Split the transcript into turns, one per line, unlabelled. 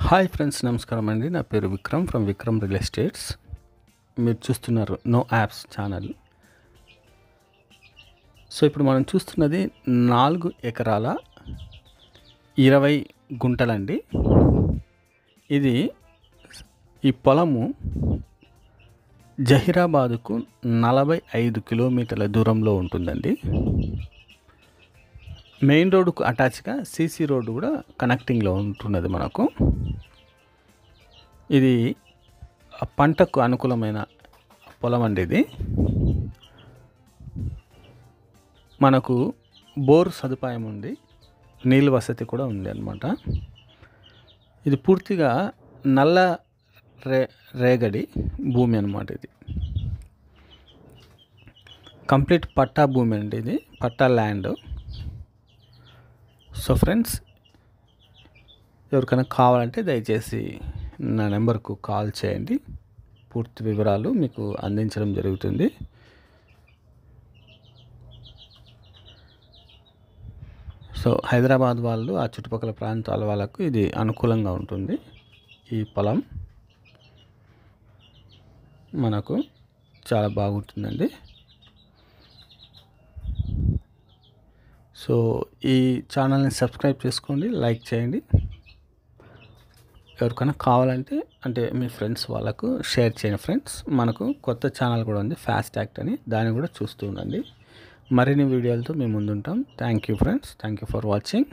Hi friends, నమస్కారం అండి. నా పేరు Vikram from Vikram real estates. మీరు చూస్తున్నారు నో యాప్స్ ఛానల్. సో ఇప్పుడు మనం చూస్తున్నది 4 ఎకరాల 20 గుంటలండి. ఇది ఈ పొలము జహీరాబాదుకు 45 కిలోమీటర్ల దూరంలో ఉంటుందండి. మెయిన్ రోడ్డుకు అటాచ్గా సీసీ రోడ్డు కూడా కనెక్టింగ్లో ఉంటున్నది మనకు. ఇది పంటకు అనుకూలమైన పొలం అండి. ఇది మనకు బోర్ సదుపాయం ఉంది, నీళ్ళ వసతి కూడా ఉంది అన్నమాట. ఇది పూర్తిగా నల్ల రేగడి భూమి అన్నమాట. ఇది కంప్లీట్ పట్టా భూమి అండి, ఇది పట్టా ల్యాండ్. సో ఫ్రెండ్స్, ఎవరికైనా కావాలంటే దయచేసి నా నెంబర్కు కాల్ చేయండి. పూర్తి వివరాలు మీకు అందించడం జరుగుతుంది. సో హైదరాబాద్ వాళ్ళు, ఆ చుట్టుపక్కల ప్రాంతాల వాళ్ళకు ఇది అనుకూలంగా ఉంటుంది. ఈ పొలం మనకు చాలా బాగుంటుందండి. సో ఈ ఛానల్ని సబ్స్క్రైబ్ చేసుకోండి, లైక్ చేయండి. ఎవరికైనా కావాలంటే అంటే మీ ఫ్రెండ్స్ వాళ్ళకు షేర్ చేయండి. ఫ్రెండ్స్, మనకు కొత్త ఛానల్ కూడా ఉంది, ఫాస్ట్ యాక్ట్ అని, దాన్ని కూడా చూస్తూ ఉండండి. మరిన్ని వీడియోలతో మేము ముందుంటాం. Thank you friends, thank you for watching.